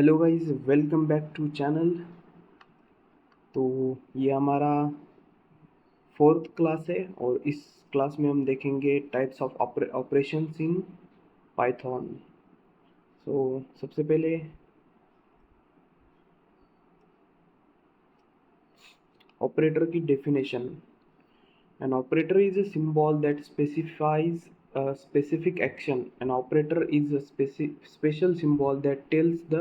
Hello guys, welcome back to channel. तो ये हमारा फोर्थ क्लास है और इस क्लास में हम देखेंगे types of operations in Python. सबसे पहले ऑपरेटर की definition. An operator is a symbol that specifies a specific action. An operator is a special symbol that tells the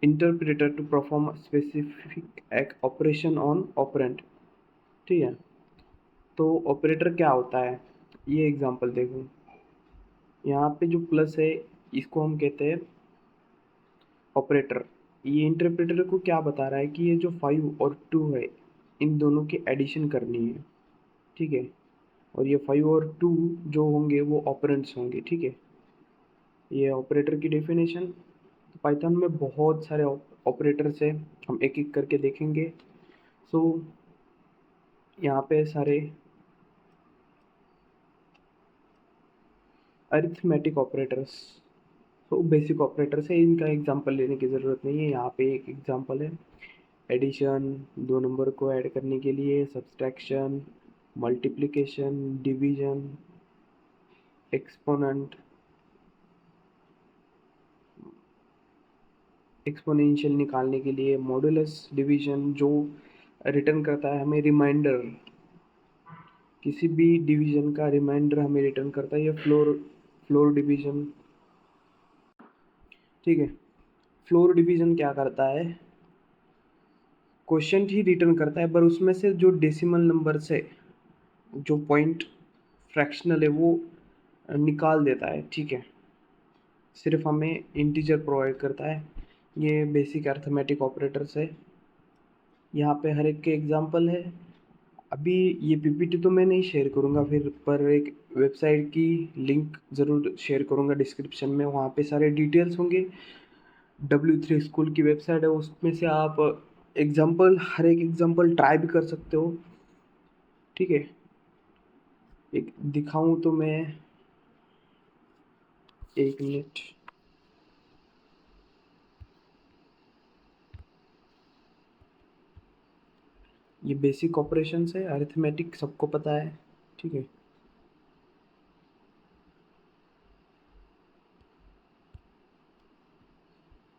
interpreter to perform a specific operation on operand। ठीक है, तो operator क्या होता है ये एग्जांपल देखो। यहाँ पे जो प्लस है इसको हम कहते हैं ऑपरेटर। ये इंटरप्रेटर को क्या बता रहा है कि ये जो 5 और 2 है इन दोनों की एडिशन करनी है। ठीक है, और ये 5 और 2 जो होंगे वो ऑपरेंड्स होंगे। ठीक है, ये ऑपरेटर की डेफिनेशन। पाइथन में बहुत सारे ऑपरेटर्स है, हम एक एक करके देखेंगे। सो यहाँ पे सारे अरिथमेटिक ऑपरेटर्स, तो बेसिक ऑपरेटर्स है, इनका एग्जांपल लेने की ज़रूरत नहीं है। यहाँ पे एक एग्जांपल है एडिशन, दो नंबर को ऐड करने के लिए, subtraction, multiplication, division, exponent, exponential निकालने के लिए, मॉडुलस डिवीजन जो रिटर्न करता है हमें रिमाइंडर, किसी भी डिवीजन का रिमाइंडर हमें रिटर्न करता है, या फ्लोर फ्लोर डिवीजन। ठीक है, फ्लोर डिवीजन क्या करता है, क्वेश्चन ही रिटर्न करता है, पर उसमें से जो डेसिमल नंबर से जो पॉइंट फ्रैक्शनल है वो निकाल देता है। ठीक है, सिर्फ हमें इंटीजर प्रोवाइड करता है। ये बेसिक अर्थमेटिक ऑपरेटर्स है। यहाँ पे हर एक के एग्जांपल है। अभी ये पीपीटी तो मैं नहीं शेयर करूँगा फिर, पर एक वेबसाइट की लिंक ज़रूर शेयर करूँगा डिस्क्रिप्शन में, वहाँ पे सारे डिटेल्स होंगे। W3 स्कूल की वेबसाइट है, उसमें से आप एग्जांपल, हर एक एग्जांपल ट्राई भी कर सकते हो। ठीक है, एक दिखाऊं तो मैं, एक मिनट। ये बेसिक ऑपरेशंस है, अरिथमेटिक सबको पता है। ठीक है,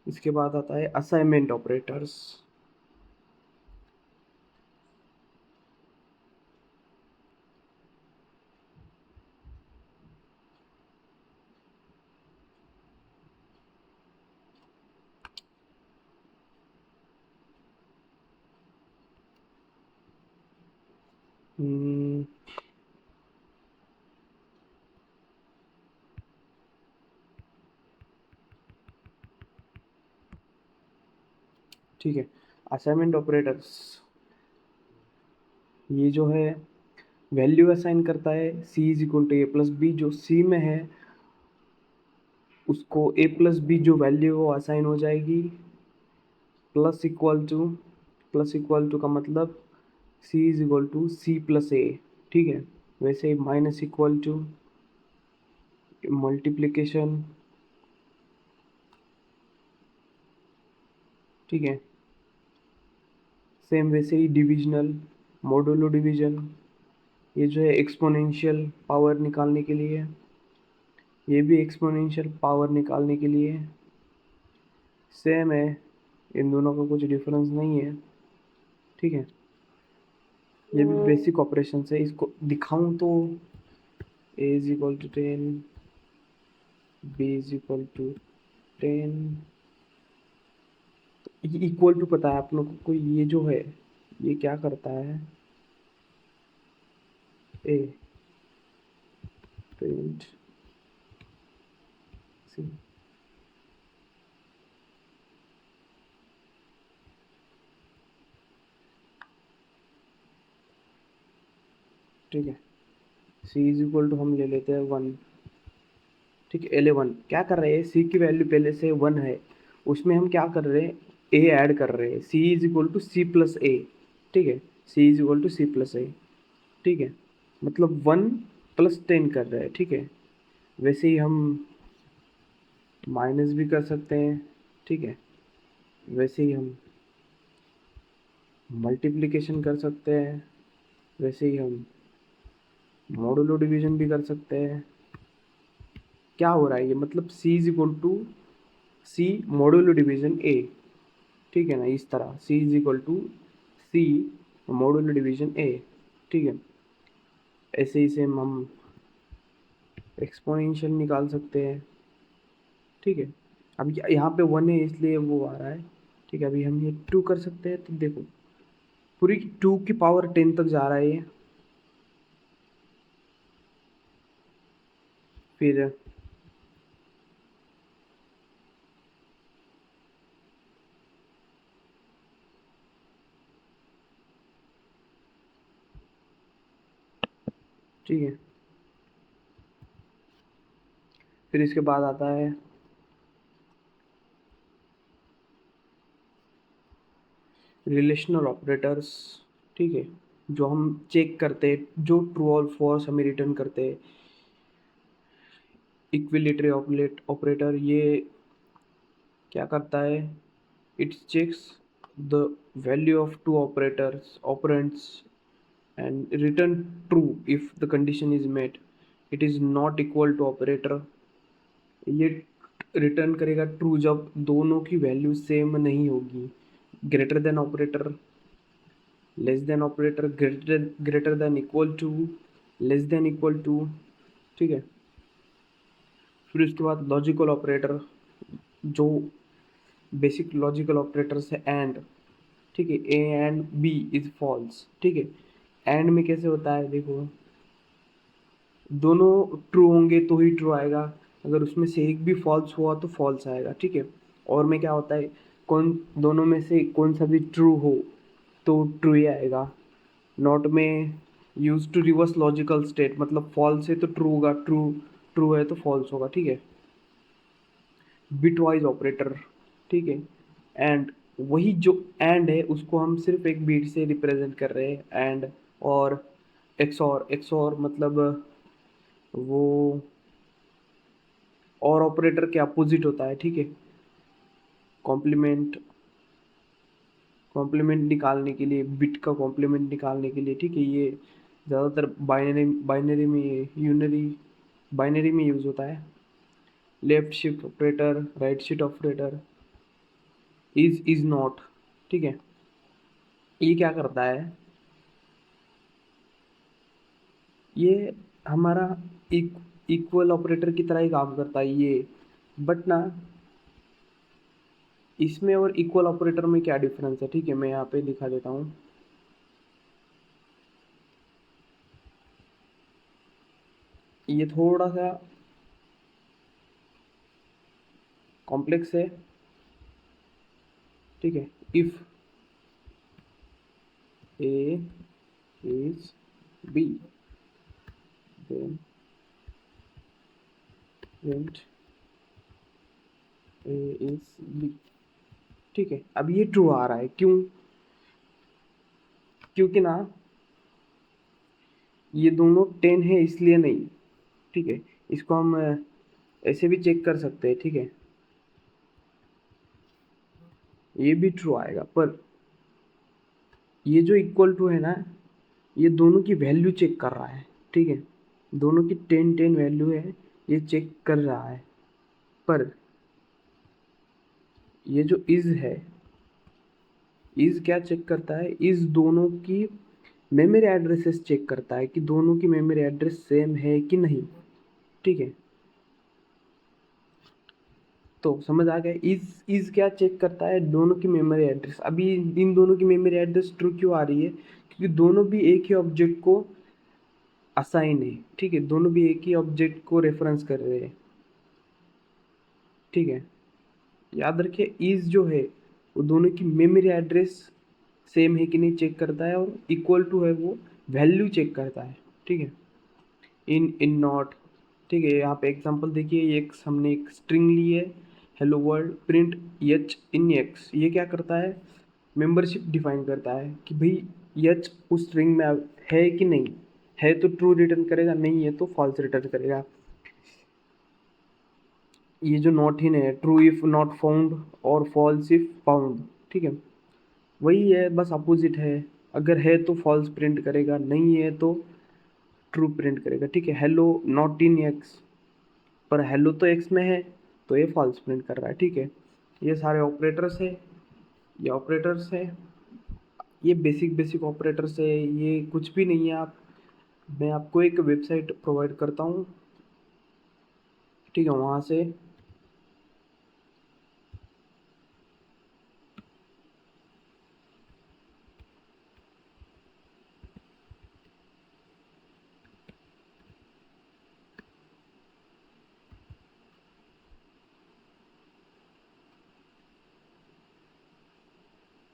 इसके बाद आता है असाइनमेंट ऑपरेटर्स। ठीक है, असाइनमेंट ऑपरेटर्स ये जो है वैल्यू असाइन करता है। C is equal to A plus B, जो सी में है उसको ए प्लस बी जो वैल्यू वो असाइन हो जाएगी। Plus equal to, plus equal to का मतलब C is equal to C plus A. ठीक है, वैसे माइनस इक्वल टू मल्टीप्लिकेशन। ठीक है, सेम वैसे ही डिविजनल, मॉडुलो डिवीजन। ये जो है एक्सपोनेंशियल पावर निकालने के लिए, ये भी एक्सपोनेंशियल पावर निकालने के लिए सेम है, इन दोनों का कुछ डिफरेंस नहीं है। ठीक है, ये भी बेसिक ऑपरेशन है। इसको दिखाऊं तो A is equal to 10, B is equal to 10, equal to पता है आप लोगों को, ये जो है ये क्या करता है, ए प्रिंट सी। ठीक है, सी इज इक्वल टू हम ले लेते हैं 1। ठीक है, 11 क्या कर रहे हैं, सी की वैल्यू पहले से 1 है, उसमें हम क्या कर रहे हैं, ए ऐड कर रहे हैं। C is equal to C plus A. ठीक है, C is equal to C plus A. ठीक है, मतलब 1 प्लस 10 कर रहे हैं। ठीक है, वैसे ही हम माइनस भी कर सकते हैं। ठीक है, वैसे ही हम मल्टीप्लिकेशन कर सकते हैं, वैसे ही हम मॉडुलो डिवीजन भी कर सकते हैं। क्या हो रहा है ये, मतलब c is equal to C modulo division A, ठीक है ना, इस तरह c is equal to C modulo division A, ठीक है। ऐसे ही सेम हम एक्सपोनेंशियल निकाल सकते हैं, ठीक है। अब यहाँ पे 1 है इसलिए वो आ रहा है, ठीक है। अभी हम ये 2 कर सकते हैं, तो देखो पूरी 2 की पावर 10 तक जा रहा है ये। फिर ठीक है, फिर इसके बाद आता है रिलेशनल ऑपरेटर्स, ठीक है। जो हम चेक करते हैं, जो ट्रू और फॉल्स हमें रिटर्न करते हैं। इक्विलेटरी ऑपरेटर ये क्या करता है, it checks the value of two operators operands and return true if the condition is met. It is not equal to operator, ये रिटर्न करेगा ट्रू जब दोनों की वैल्यू सेम नहीं होगी। Greater than operator, less than operator, greater than equal to, less than equal to, ठीक है। फिर उसके बाद लॉजिकल ऑपरेटर, जो बेसिक लॉजिकल ऑपरेटर्स है एंड, ठीक है। A and B is false, ठीक है। एंड में कैसे होता है, देखो दोनों ट्रू होंगे तो ही ट्रू आएगा, अगर उसमें से एक भी फॉल्स हुआ तो फॉल्स आएगा, ठीक है। और में क्या होता है, कौन दोनों में से कौन सा भी ट्रू हो तो ट्रू ही आएगा। नॉट में use to reverse logical state, मतलब फॉल्स है तो ट्रू होगा, ट्रू ट्रू है तो फॉल्स होगा, ठीक है। बिटवाइज ऑपरेटर, ठीक है। एंड वही जो एंड है उसको हम सिर्फ एक बीट से रिप्रेजेंट कर रहे हैं, एंड और एक्सॉर मतलब वो और ऑपरेटर के अपोजिट होता है, ठीक है। कॉम्प्लीमेंट कॉम्प्लीमेंट निकालने के लिए, बिट का कॉम्प्लीमेंट निकालने के लिए, ठीक है। ये ज़्यादातर बाइनरी में यूनरी बाइनरी में यूज़ होता है। Left shift operator, right shift operator, is not, ठीक है। ये क्या करता है, ये हमारा इक्वल ऑपरेटर की तरह ही काम करता है ये, बट ना इसमें और इक्वल ऑपरेटर में क्या डिफरेंस है, ठीक है। मैं यहाँ पे दिखा देता हूँ। ये थोड़ा सा कॉम्प्लेक्स है, ठीक है। If A is B then print A is B, ठीक है। अब ये ट्रू आ रहा है, क्यों, क्योंकि ना ये दोनों 10 है इसलिए नहीं, ठीक है। इसको हम ऐसे भी चेक कर सकते हैं, ठीक है। ये भी ट्रू आएगा, पर ये जो इक्वल टू है ना, ये दोनों की वैल्यू चेक कर रहा है, ठीक है। दोनों की 10 वैल्यू है, ये चेक कर रहा है। पर ये जो इज है, इज क्या चेक करता है, इज दोनों की मेमोरी एड्रेसेस चेक करता है कि दोनों की मेमोरी एड्रेस सेम है कि नहीं, ठीक है। तो समझ आ गया, इज क्या चेक करता है, दोनों की मेमोरी एड्रेस। अभी इन दोनों की मेमोरी एड्रेस ट्रू क्यों आ रही है, क्योंकि दोनों भी एक ही ऑब्जेक्ट को असाइन है, ठीक है। दोनों भी एक ही ऑब्जेक्ट को रेफरेंस कर रहे हैं, ठीक है। याद रखिए, इज जो है वो दोनों की मेमोरी एड्रेस सेम है कि नहीं चेक करता है, और इक्वल टू है वो वैल्यू चेक करता है, ठीक है। इन नॉट, ठीक है। यहाँ पे एग्जांपल देखिए, ये एक हमने एक स्ट्रिंग ली है, hello world print H in x. ये क्या करता है, मेंबरशिप डिफाइन करता है कि भाई एच उस स्ट्रिंग में है कि नहीं है, तो ट्रू रिटर्न करेगा, नहीं है तो फॉल्स रिटर्न करेगा। ये जो नॉट इन है, ट्रू इफ नॉट फाउंड और फॉल्स इफ फाउंड, ठीक है, वही है, बस अपोजिट है। अगर है तो फॉल्स प्रिंट करेगा, नहीं है तो ट्रू प्रिंट करेगा, ठीक है। हेलो नॉट इन एक्स, पर हेलो तो एक्स में है, तो ये फॉल्स प्रिंट कर रहा है, ठीक है। ये सारे ऑपरेटर्स है, ये ऑपरेटर्स है, ये बेसिक बेसिक ऑपरेटर्स है, ये कुछ भी नहीं है। आप मैं आपको एक वेबसाइट प्रोवाइड करता हूँ, ठीक है, वहाँ से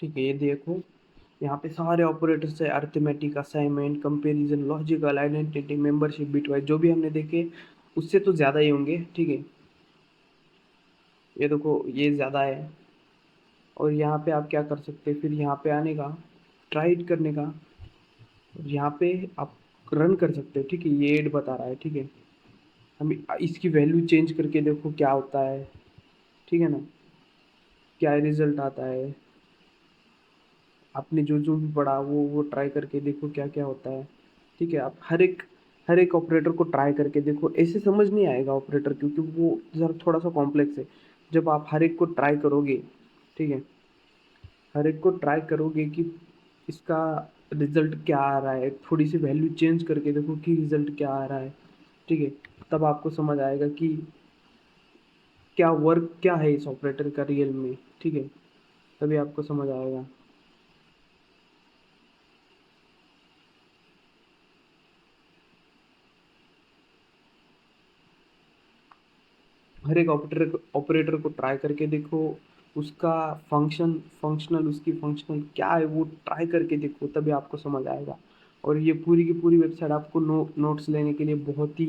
ठीक है, ये देखो, यहाँ पे सारे ऑपरेटर्स है, arithmetic, assignment, comparison, logical, identity, membership, bitwise, जो भी हमने देखे उससे तो ज़्यादा ही होंगे, ठीक है। ये देखो, ये ज़्यादा है। और यहाँ पे आप क्या कर सकते हैं, फिर यहाँ पे आने का, ट्राई इट करने का, और यहाँ पे आप रन कर सकते हो, ठीक है। ये एड बता रहा है, ठीक है। हम इसकी वैल्यू चेंज करके देखो क्या होता है, ठीक है ना, क्या रिजल्ट आता है। आपने जो जो भी पढ़ा वो ट्राई करके देखो क्या क्या होता है, ठीक है। आप हर एक ऑपरेटर को ट्राई करके देखो, ऐसे समझ नहीं आएगा ऑपरेटर, क्योंकि वो ज़रा थोड़ा सा कॉम्प्लेक्स है। जब आप हर एक को ट्राई करोगे, ठीक है, हर एक को ट्राई करोगे कि इसका रिजल्ट क्या आ रहा है, थोड़ी सी वैल्यू चेंज करके देखो कि रिजल्ट क्या आ रहा है, ठीक है, तब आपको समझ आएगा कि क्या वर्क क्या है इस ऑपरेटर का रियल में, ठीक है, तभी आपको समझ आएगा। हर एक ऑपरेटर को ट्राई करके देखो, उसका फंक्शनल, उसकी फंक्शनल क्या है वो ट्राई करके देखो, तभी आपको समझ आएगा। और ये पूरी की पूरी वेबसाइट आपको नोट्स लेने के लिए बहुत ही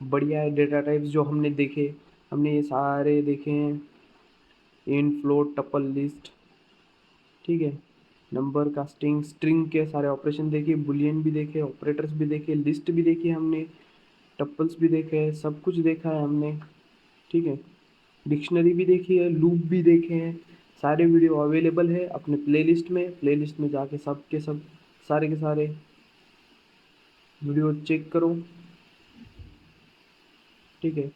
बढ़िया है। डेटा टाइप्स जो हमने देखे, हमने ये सारे देखे हैं, इन फ्लोट, टपल, लिस्ट, ठीक है, नंबर कास्टिंग, स्ट्रिंग के सारे ऑपरेशन देखे, बुलियन भी देखे, ऑपरेटर्स भी देखे, लिस्ट भी देखी हमने, टपल्स भी देखे, सब कुछ देखा है हमने, ठीक है। डिक्शनरी भी देखी है, लूप भी देखे हैं। सारे वीडियो अवेलेबल है अपने प्लेलिस्ट में जाके सब के सब, सारे के सारे वीडियो चेक करो, ठीक है।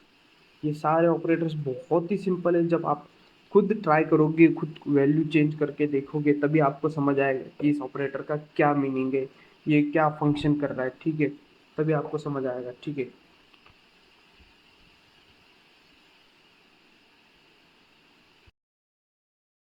ये सारे ऑपरेटर्स बहुत ही सिंपल है। जब आप खुद ट्राई करोगे, खुद वैल्यू चेंज करके देखोगे, तभी आपको समझ आएगा कि इस ऑपरेटर का क्या मीनिंग है, ये क्या फंक्शन कर रहा है, ठीक है, तभी आपको समझ आएगा, ठीक है।